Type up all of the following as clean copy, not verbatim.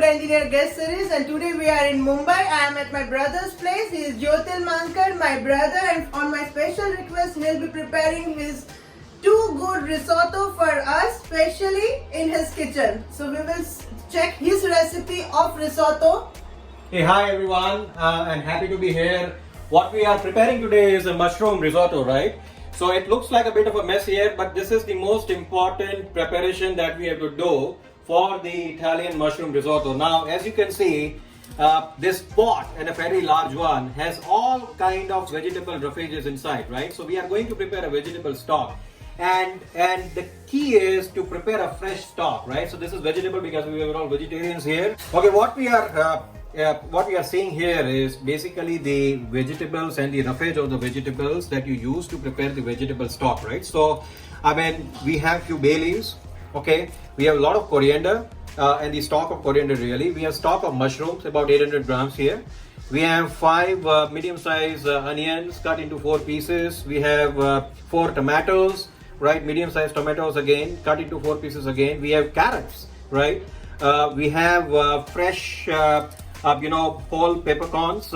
Food Engineer guest series, and today we are in Mumbai. I am at my brother's place. He is Jyotil Mankar, my brother, and on my special request, he'll be preparing his too good risotto for us, specially in his kitchen. So we will check his recipe of risotto. Hey, hi everyone, and happy to be here. What we are preparing today is a mushroom risotto, right? So it looks like a bit of a mess here, but this is the most important preparation that we have to do for the Italian mushroom risotto. Now, as you can see, this pot, and a very large one, has all kind of vegetable roughage inside, right? So we are going to prepare a vegetable stock, and the key is to prepare a fresh stock, right? So this is vegetable because we are all vegetarians here. Okay, what we are seeing here is basically the vegetables and the roughage of the vegetables that you use to prepare the vegetable stock, right? So, I mean, we have few bay leaves, okay? We have a lot of coriander and the stock of coriander really. We have stock of mushrooms, about 800 grams here. We have 5 medium-sized onions cut into 4 pieces. We have 4 tomatoes, right? Medium-sized tomatoes again, cut into 4 pieces again. We have carrots, right? We have fresh whole peppercorns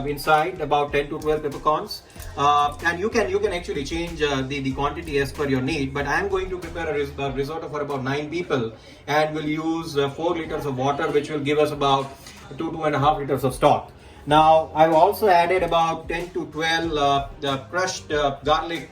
inside, about 10 to 12 peppercorns, and you can actually change the quantity as per your need, but I am going to prepare a risotto for about 9 people, and will use 4 liters of water, which will give us about 2.5 liters of stock. Now I've also added about 10 to 12 crushed garlic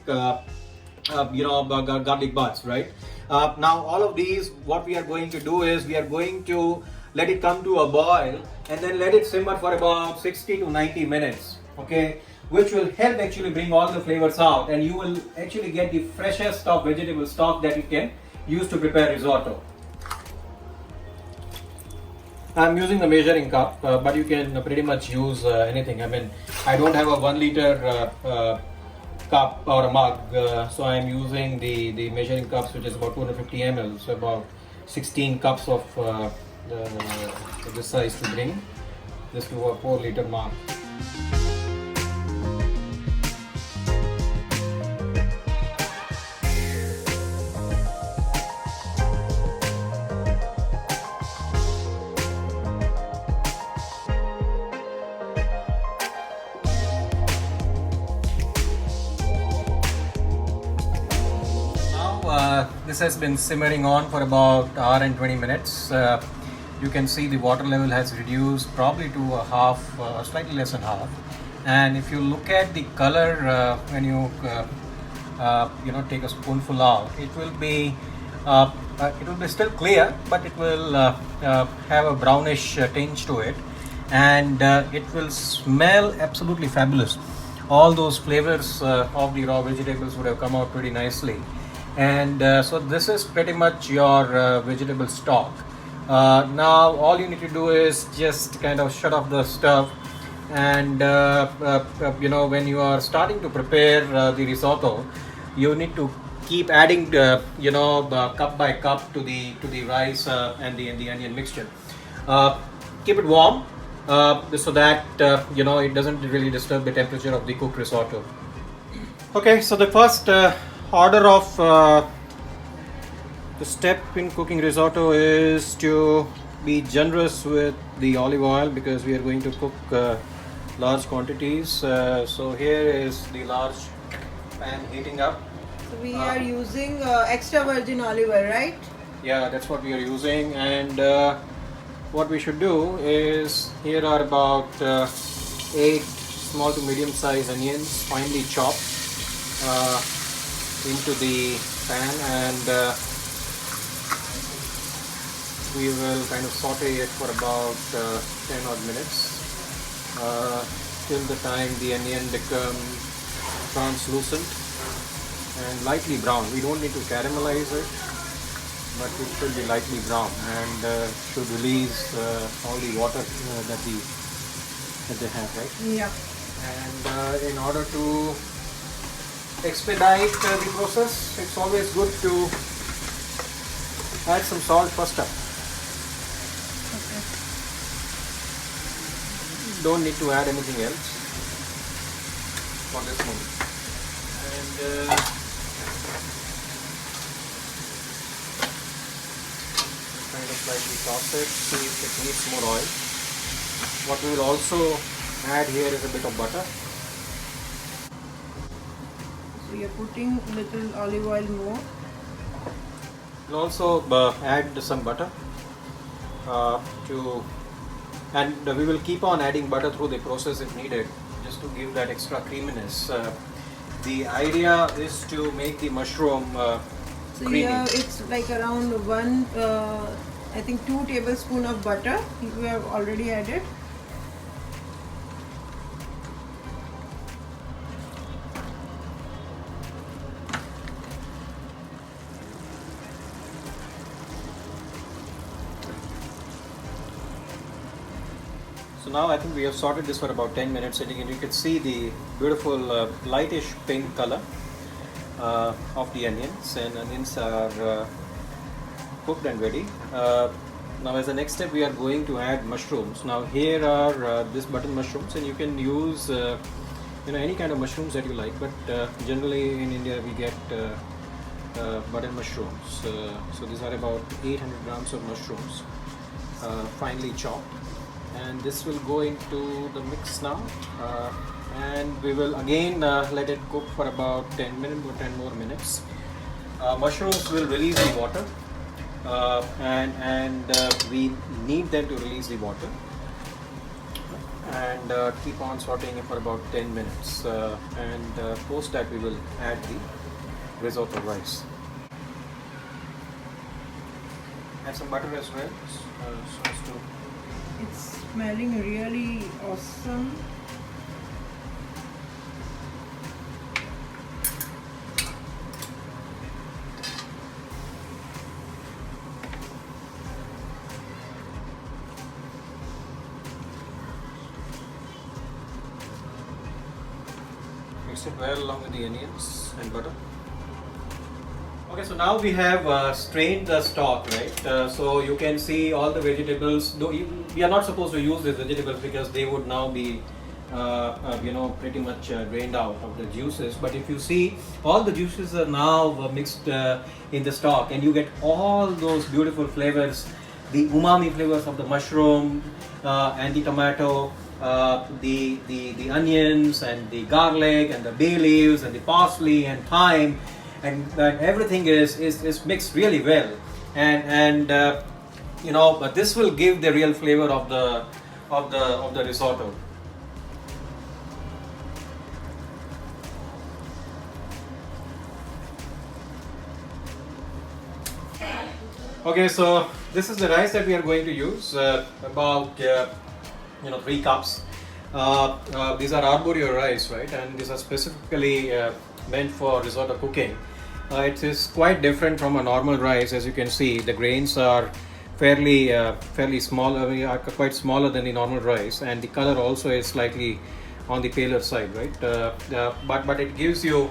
garlic buds, right? Now all of these, what we are going to do is we are going to let it come to a boil and then let it simmer for about 60 to 90 minutes, okay, which will help actually bring all the flavors out, and you will actually get the freshest of vegetable stock that you can use to prepare risotto. I'm using the measuring cup, but you can pretty much use anything. I mean, I don't have a 1 liter cup or a mug, so I'm using the measuring cups, which is about 250 ml, so about 16 cups of this size to bring this to a 4 liter mark. This has been simmering on for about an hour and 20 minutes. You can see the water level has reduced probably to a half, slightly less than half. And if you look at the color when you take a spoonful out, it will be still clear, but it will have a brownish tinge to it, and it will smell absolutely fabulous. All those flavors of the raw vegetables would have come out pretty nicely. And so this is pretty much your vegetable stock. Now all you need to do is just kind of shut off the stove, and when you are starting to prepare the risotto, you need to keep adding cup by cup to the rice and the onion mixture. Keep it warm so that it doesn't really disturb the temperature of the cooked risotto. Okay, so the first order of the step in cooking risotto is to be generous with the olive oil, because we are going to cook large quantities. So here is the large pan heating up. So we are using extra virgin olive oil, right? Yeah, that's what we are using. And what we should do is, here are about 8 small to medium sized onions, finely chopped, into the pan, and we will kind of saute it for about 10 odd minutes till the time the onion becomes translucent and lightly brown. We don't need to caramelize it, but it should be lightly brown, and should release all the water that they have, right? Yeah. And in order to expedite the process, it's always good to add some salt first up. Okay. Don't need to add anything else for this one. And kind of slightly toss it, see if it needs more oil. What we will also add here is a bit of butter. So you're putting little olive oil more. We'll also add some butter and we will keep on adding butter through the process if needed, just to give that extra creaminess. The idea is to make the mushroom So creamy. yeah, it's like around I think 2 tablespoons of butter we have already added. So now I think we have sorted this for about 10 minutes, and you can see the beautiful lightish pink color of the onions, and onions are cooked and ready. Now as the next step we are going to add mushrooms. Now here are this button mushrooms, and you can use any kind of mushrooms that you like, but generally in India we get button mushrooms. So these are about 800 grams of mushrooms, finely chopped. And this will go into the mix now, and we will again let it cook for about 10 more minutes. Mushrooms will release the water, and we need them to release the water, and keep on sauteing it for about 10 minutes, and post that we will add the risotto rice. Add some butter as well, so as to It's smelling really awesome. mix it well along with the onions and butter. Okay, so now we have strained the stock, right? So you can see all the vegetables. Though we are not supposed to use these vegetables because they would now be, pretty much drained out of the juices. But if you see, all the juices are now mixed in the stock, and you get all those beautiful flavors, the umami flavors of the mushroom and the tomato, the onions and the garlic and the bay leaves and the parsley and thyme. And everything is mixed really well, and but this will give the real flavor of the risotto. Okay, so this is the rice that we are going to use, about 3 cups. These are arborio rice, right? And these are specifically meant for risotto cooking. It is quite different from a normal rice. As you can see, the grains are fairly small, are quite smaller than the normal rice, and the color also is slightly on the paler side, right? But it gives you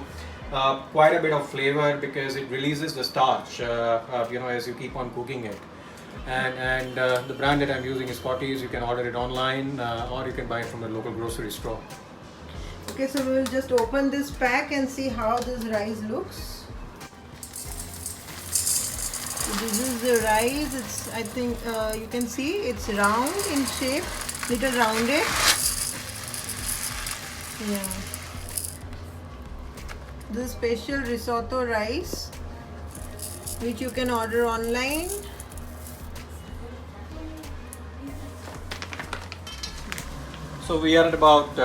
quite a bit of flavor because it releases the starch, as you keep on cooking it. And the brand that I'm using is Scotty's. You can order it online, or you can buy it from the local grocery store. Okay, so we will just open this pack and see how this rice looks. So this is the rice. It's, I think you can see it's round in shape, little rounded. Yeah. This special risotto rice, which you can order online. So we are at about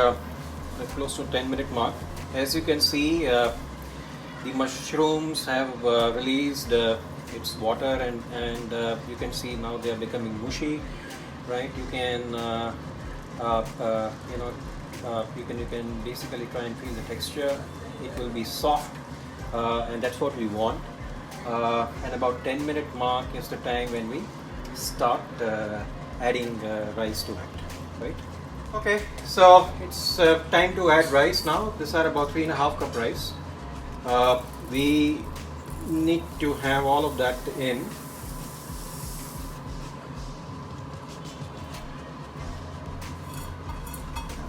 close to 10-minute mark. As you can see, the mushrooms have released its water, and you can see now they are becoming mushy, right? You can you can basically try and feel the texture. It will be soft, and that's what we want. And about 10-minute mark is the time when we start adding rice to it, right? Okay, so it's time to add rice now. These are about 3.5 cup rice. We need to have all of that in.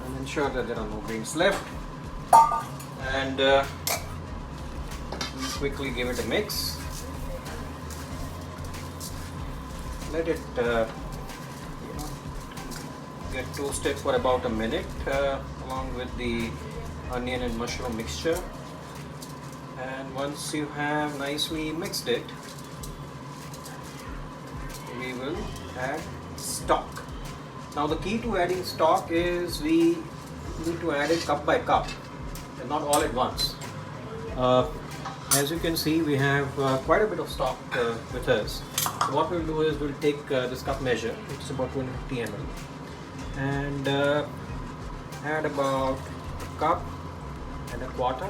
And ensure that there are no grains left. And quickly give it a mix. let it get toasted for about a minute along with the onion and mushroom mixture. And once you have nicely mixed it, we will add stock. Now the key to adding stock is we need to add it cup by cup and not all at once. As you can see, we have quite a bit of stock with us. So what we'll do is we'll take this cup measure, which is about 250 ml, and add about a cup and a quarter.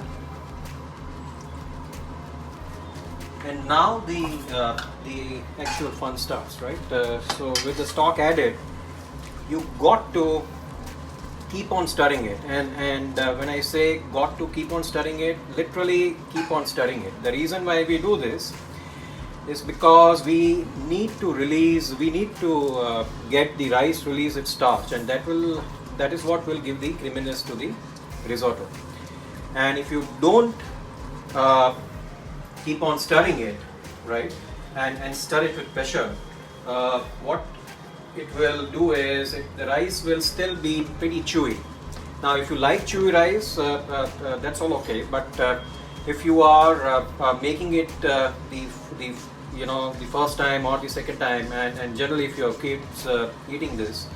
And now the actual fun starts, right? So with the stock added, you got to keep on stirring it, and when I say got to keep on stirring it, literally keep on stirring it. The reason why we do this is because we need to get the rice release its starch, and that is what will give the creaminess to the risotto. And if you don't keep on stirring it, right, and stir it with pressure, what it will do is the rice will still be pretty chewy. Now if you like chewy rice, that's all okay, but if you are making it the first time or the second time, and generally if your kids eating this,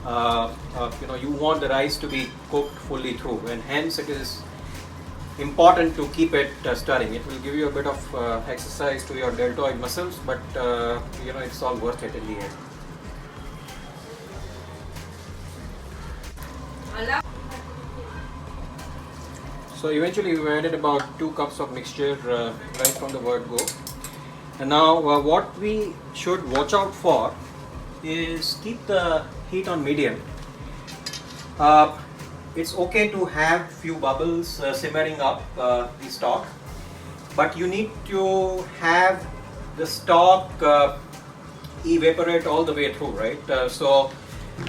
you want the rice to be cooked fully through, and hence it is important to keep it stirring. It will give you a bit of exercise to your deltoid muscles, but it's all worth it in the end. So eventually we added about 2 cups of mixture right from the word go. And now what we should watch out for is keep the heat on medium. It's okay to have few bubbles simmering up the stock, but you need to have the stock evaporate all the way through, right? So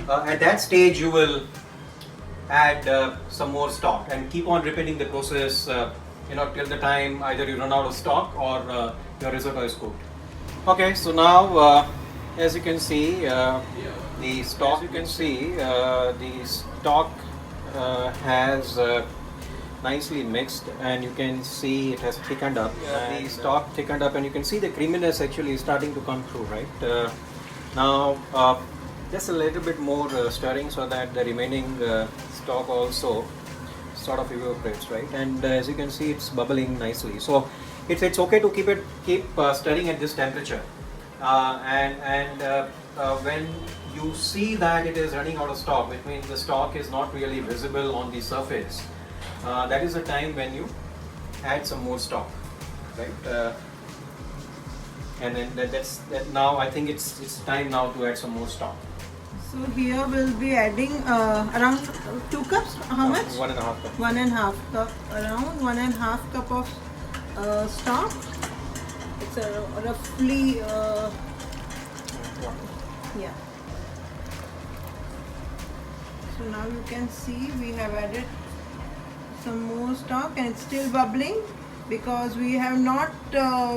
at that stage you will add some more stock and keep on repeating the process till the time either you run out of stock or your risotto is cooked. Okay, so now as you can see, the stock has nicely mixed, and you can see it has thickened up. The stock thickened up, and you can see the creaminess actually is starting to come through, right? Now just a little bit more stirring so that the remaining stock also sort of evaporates, right? And as you can see, it's bubbling nicely. So it's okay to keep stirring at this temperature, and when you see that it is running out of stock, which means the stock is not really visible on the surface, that is the time when you add some more stock, right? And then now I think it's time now to add some more stock. So here we'll be adding around 2 cups. How much? 1.5 cup. 1.5 cup. Around 1.5 cup of stock. It's roughly yeah. So now you can see we have added some more stock, and it's still bubbling because we have not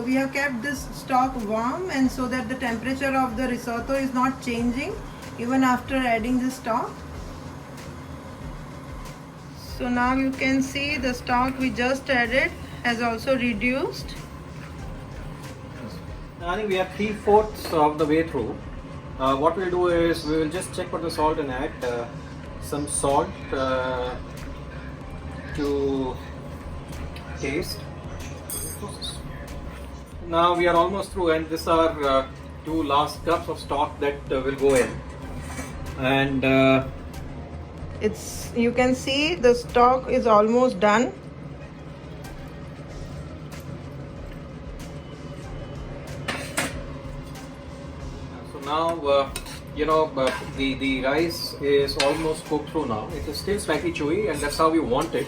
we have kept this stock warm, and so that the temperature of the risotto is not changing even after adding the stock. So now you can see the stock we just added has also reduced. I think we are 3/4 of the way through. What we'll do is we will just check for the salt and add some salt to taste. Now we are almost through, and these are 2 last cups of stock that will go in. And You can see the stock is almost done. So now the rice is almost cooked through now. It is still slightly chewy, and that's how we want it.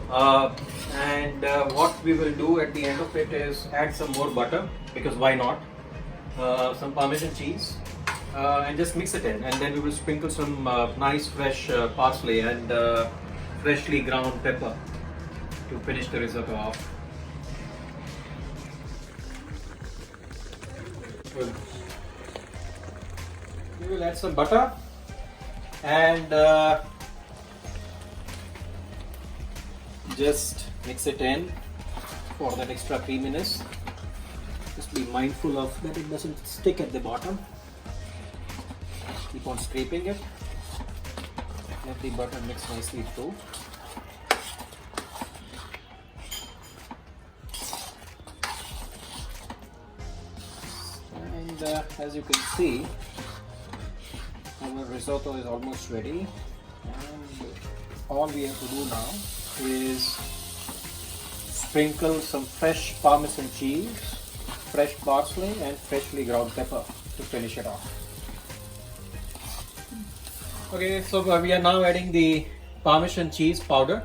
What we will do at the end of it is add some more butter, because why not? Some Parmesan cheese, and just mix it in, and then we will sprinkle some nice fresh parsley and freshly ground pepper to finish the risotto off. We will add some butter and just mix it in for that extra creaminess. Just be mindful of that it doesn't stick at the bottom. Keep on scraping it. Let the butter mix nicely through. And as you can see, our risotto is almost ready. And all we have to do now is sprinkle some fresh Parmesan cheese, fresh parsley and freshly ground pepper to finish it off. Okay, so we are now adding the Parmesan cheese powder.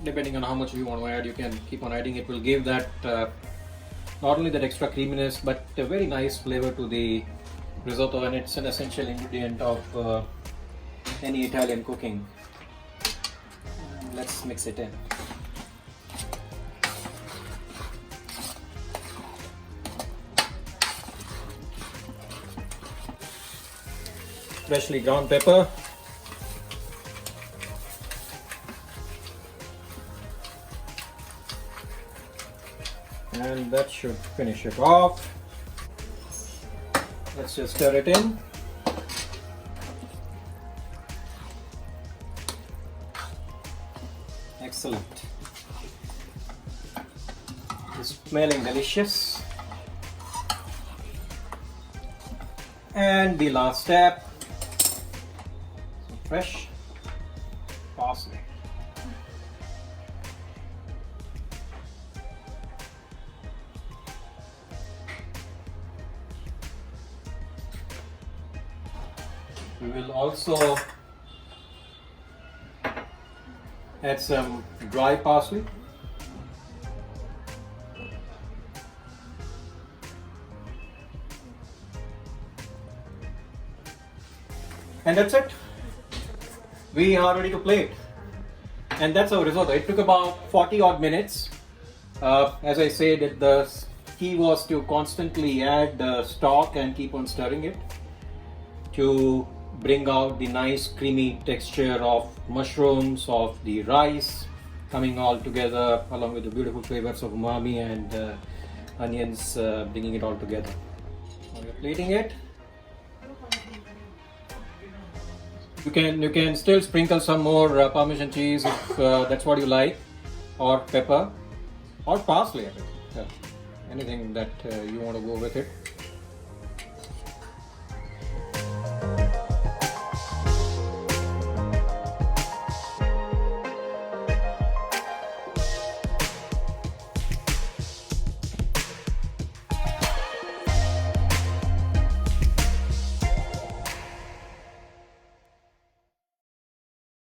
Depending on how much you want to add, you can keep on adding. It will give that not only that extra creaminess but a very nice flavor to the risotto, and it's an essential ingredient of any Italian cooking. Let's mix it in. Freshly ground pepper, and that should finish it off. Let's just stir it in. Excellent. It's smelling delicious. And the last step, some fresh parsley. We will also add some dry parsley. And that's it. We are ready to plate. And that's our risotto. It took about 40 odd minutes. As I said, the key was to constantly add stock and keep on stirring it to bring out the nice creamy texture of mushrooms, of the rice coming all together, along with the beautiful flavors of umami and onions, bringing it all together. Now we're plating it. You can still sprinkle some more Parmesan cheese if that's what you like, or pepper, or parsley. Anything that you want to go with it.